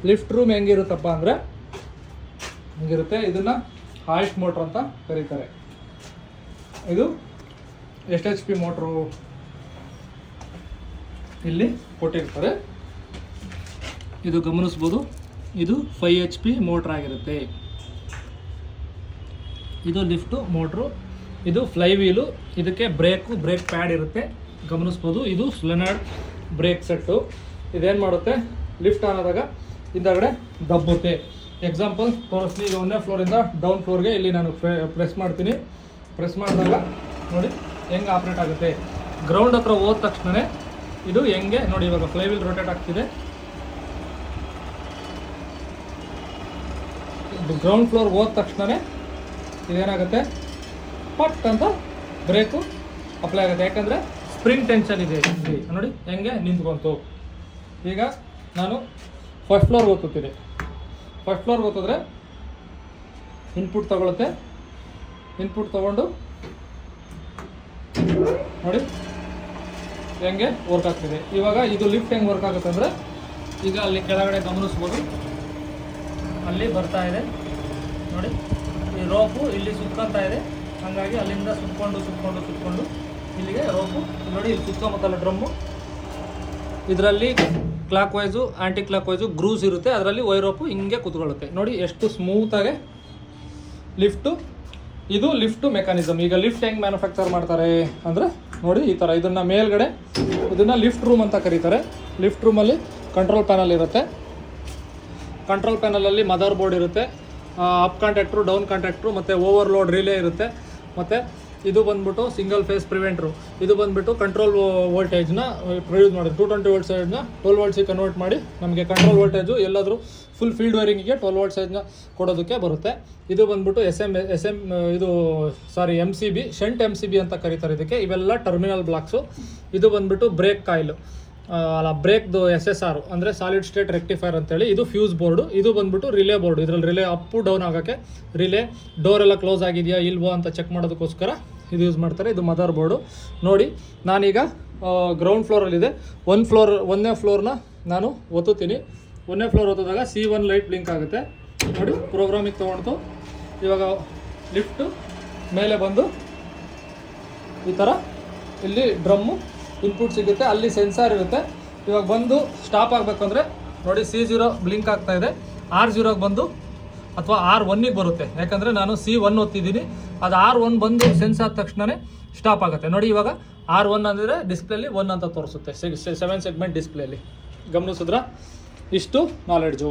Lift room ಹೆಂಗಿರುತ್ತಪ್ಪ ಅಂದರೆ ಹಿಂಗಿರುತ್ತೆ. ಇದನ್ನು hoist motor ಅಂತ ಕರೀತಾರೆ. ಇದು ಎಷ್ಟು HP ಮೋಟ್ರು ಇಲ್ಲಿ ಕೊಟ್ಟಿರ್ತಾರೆ. ಇದು ಗಮನಿಸ್ಬೋದು, ಇದು 5 HP ಮೋಟ್ರ್ ಆಗಿರುತ್ತೆ. ಇದು ಲಿಫ್ಟು ಮೋಟ್ರು, ಇದು ಫ್ಲೈ ವೀಲು, ಇದಕ್ಕೆ ಬ್ರೇಕ್ ಪ್ಯಾಡ್ ಇರುತ್ತೆ ಗಮನಿಸ್ಬೋದು. ಇದು ಸ್ಲೆನಾರ್ಡ್ ಬ್ರೇಕ್ ಸೆಟ್ಟು. ಇದೇನು ಮಾಡುತ್ತೆ, ಲಿಫ್ಟ್ ಆನ್ ಆದಾಗ ಹಿಂದಗಡೆ ದಬ್ಬುತ್ತೆ. ಎಕ್ಸಾಂಪಲ್ ತೋರಿಸ್ತೀನಿ. ಈಗ 1ನೇ ಫ್ಲೋರಿಂದ ಡೌನ್ ಫ್ಲೋರ್ಗೆ ಇಲ್ಲಿ ನಾನು ಪ್ರೆಸ್ ಮಾಡ್ತೀನಿ. ಪ್ರೆಸ್ ಮಾಡಿದಾಗ ನೋಡಿ ಹೆಂಗೆ ಆಪ್ರೇಟ್ ಆಗುತ್ತೆ. ಗ್ರೌಂಡ್ ಹತ್ರ ಹೋದ ತಕ್ಷಣ ಇದು ಹೆಂಗೆ ನೋಡಿ, ಇವಾಗ ಫ್ಲೈ ವೀಲ್ ರೊಟೇಟ್ ಆಗ್ತಿದೆ. ಗ್ರೌಂಡ್ ಫ್ಲೋರ್ಗೆ ಹೋದ ತಕ್ಷಣ ಇದೇನಾಗುತ್ತೆ, ಪಟ್ ಅಂತ ಬ್ರೇಕು ಅಪ್ಲೈ ಆಗುತ್ತೆ. ಯಾಕಂದರೆ ಸ್ಪ್ರಿಂಗ್ ಟೆನ್ಷನ್ ಇದೆ ನೋಡಿ ಹೆಂಗೆ ನಿಂತ್ಕೊಂತು. ಈಗ ನಾನು ಫಸ್ಟ್ ಫ್ಲೋರ್ಗೆ ಓದ್ತೀನಿ. ಫಸ್ಟ್ ಫ್ಲೋರ್ಗೆ ಓದಿದ್ರೆ ಇನ್ಪುಟ್ ತಗೊಳುತ್ತೆ. ಇನ್ಪುಟ್ ತೊಗೊಂಡು ನೋಡಿ ಹೆಂಗೆ ವರ್ಕ್ ಆಗ್ತಿದೆ. ಇವಾಗ ಇದು ಲಿಫ್ಟ್ ಹೆಂಗೆ ವರ್ಕ್ ಆಗುತ್ತೆ ಅಂದರೆ, ಈಗ ಅಲ್ಲಿ ಕೆಳಗಡೆ ಗಮನಿಸ್ಬೋದು, ಅಲ್ಲಿ ಬರ್ತಾ ಇದೆ ನೋಡಿ. ಈ ರೋಪು ಇಲ್ಲಿ ಸುತ್ಕೊತಾ ಇದೆ, ಹಾಗಾಗಿ ಅಲ್ಲಿಂದ ಸುತ್ಕೊಂಡು ಇಲ್ಲಿಗೆ ರೋಪು ನೋಡಿ ಇಲ್ಲಿ ಸುತ್ಕೊಂಬತ್ತಲ್ಲ ಡ್ರಮ್ಮು. ಇದರಲ್ಲಿ ಕ್ಲಾಕ್ ವೈಸು ಆ್ಯಂಟಿ ಕ್ಲಾಕ್ ವೈಸು ಗ್ರೂಸ್ ಇರುತ್ತೆ. ಅದರಲ್ಲಿ ವೈರೋಪು ಹಿಂಗೆ ಕೂತ್ಕೊಳ್ಳುತ್ತೆ ನೋಡಿ ಎಷ್ಟು ಸ್ಮೂತಾಗೆ ಲಿಫ್ಟು. ಇದು ಲಿಫ್ಟು ಮೆಕ್ಯಾನಿಸಮ್. ಈಗ ಲಿಫ್ಟ್ ಹೆಂಗೆ ಮ್ಯಾನುಫ್ಯಾಕ್ಚರ್ ಮಾಡ್ತಾರೆ ಅಂದರೆ ನೋಡಿ ಈ ಥರ. ಇದನ್ನು ಮೇಲ್ಗಡೆ ಇದನ್ನು ಲಿಫ್ಟ್ ರೂಮ್ ಅಂತ ಕರೀತಾರೆ. ಲಿಫ್ಟ್ ರೂಮಲ್ಲಿ ಕಂಟ್ರೋಲ್ ಪ್ಯಾನಲ್ ಇರುತ್ತೆ. ಕಂಟ್ರೋಲ್ ಪ್ಯಾನಲಲ್ಲಿ ಮದರ್ ಬೋರ್ಡ್ ಇರುತ್ತೆ, ಅಪ್ ಕಾಂಟ್ಯಾಕ್ಟ್ರು, ಡೌನ್ ಕಾಂಟ್ಯಾಕ್ಟ್ರು, ಮತ್ತು ಓವರ್ಲೋಡ್ ರಿಲೇ ಇರುತ್ತೆ. ಮತ್ತು ಇದು ಬಂದ್ಬಿಟ್ಟು ಸಿಂಗಲ್ ಫೇಸ್ ಪ್ರಿವೆಂಟ್ರು. ಇದು ಬಂದ್ಬಿಟ್ಟು ಕಂಟ್ರೋಲ್ ವೋಲ್ಟೇಜ್ನ ಪ್ರೊಡ್ಯೂಸ್ ಮಾಡೋದು. 220 ವೋಲ್ಟ್ ಸೈಡ್ನ 12 ವೋಲ್ಟ್ಸಿಗೆ ಕನ್ವರ್ಟ್ ಮಾಡಿ ನಮಗೆ ಕಂಟ್ರೋಲ್ ವೋಲ್ಟೇಜು ಎಲ್ಲಾದರೂ ಫುಲ್ ಫೀಲ್ಡ್ ವೈರಿಂಗಿಗೆ 12 ವೋಲ್ಟ್ ಸೈಜ್ನ ಕೊಡೋದಕ್ಕೆ ಬರುತ್ತೆ. ಇದು ಬಂದ್ಬಿಟ್ಟು MCB, ಶಂಟ್ MCB ಅಂತ ಕರೀತಾರೆ ಇದಕ್ಕೆ. ಇವೆಲ್ಲ ಟರ್ಮಿನಲ್ ಬ್ಲಾಕ್ಸು. ಇದು ಬಂದ್ಬಿಟ್ಟು ಬ್ರೇಕ್ ಕಾಯಿಲು, ಬ್ರೇಕ್ದು SSR ಅಂದರೆ ಸಾಲಿಡ್ ಸ್ಟೇಟ್ ರೆಕ್ಟಿಫೈರ್ ಅಂತೇಳಿ. ಇದು ಫ್ಯೂಸ್ ಬೋರ್ಡು. ಇದು ಬಂದ್ಬಿಟ್ಟು ರಿಲೇ ಬೋರ್ಡು. ಇದರಲ್ಲಿ ರಿಲೇ ಅಪ್ಪು ಡೌನ್ ಆಗೋಕ್ಕೆ, ರಿಲೇ ಡೋರ್ ಎಲ್ಲ ಕ್ಲೋಸ್ ಆಗಿದೆಯಾ ಇಲ್ವೋ ಅಂತ ಚೆಕ್ ಮಾಡೋದಕ್ಕೋಸ್ಕರ ಇದು ಯೂಸ್ ಮಾಡ್ತಾರೆ. ಇದು ಮದರ್ ಬೋರ್ಡು. ನೋಡಿ ನಾನೀಗ ಗ್ರೌಂಡ್ ಫ್ಲೋರಲ್ಲಿದೆ. 1ನೇ ಫ್ಲೋರ್ನ ನಾನು ಒತ್ತುತ್ತೀನಿ. 1ನೇ ಫ್ಲೋರ್ ಒತ್ತಿದಾಗ C1 ಲೈಟ್ ಬ್ಲಿಂಕ್ ಆಗುತ್ತೆ ನೋಡಿ. ಪ್ರೋಗ್ರಾಮಿಗೆ ತೊಗೊಂಡು ಇವಾಗ ಲಿಫ್ಟು ಮೇಲೆ ಬಂದು ಈ ಥರ ಇಲ್ಲಿ ಡ್ರಮ್ಮು ಇನ್ಪುಟ್ ಸಿಗುತ್ತೆ. ಅಲ್ಲಿ ಸೆನ್ಸಾರ್ ಇರುತ್ತೆ. ಇವಾಗ ಬಂದು ಸ್ಟಾಪ್ ಆಗಬೇಕು ಅಂದರೆ ನೋಡಿ C0 ಬ್ಲಿಂಕ್ ಆಗ್ತಾ ಇದೆ. R0ಗೆ ಬಂದು ಅಥವಾ R1ಗೆ ಬರುತ್ತೆ. ಯಾಕಂದರೆ ನಾನು C1 ಒತ್ತಿದ್ದೀನಿ. ಅದು R1 ಬಂದು ಸೆನ್ಸ್ ಆದ ತಕ್ಷಣವೇ ಸ್ಟಾಪ್ ಆಗುತ್ತೆ ನೋಡಿ. ಇವಾಗ R1 ಅಂದರೆ ಡಿಸ್ಪ್ಲೇಲಿ 1 ಅಂತ ತೋರಿಸುತ್ತೆ 7 ಸೆಗ್ಮೆಂಟ್ ಡಿಸ್ಪ್ಲೇಲಿ. ಗಮನಿಸಿದ್ರ? ಇಷ್ಟು ನಾಲೆಡ್ಜು.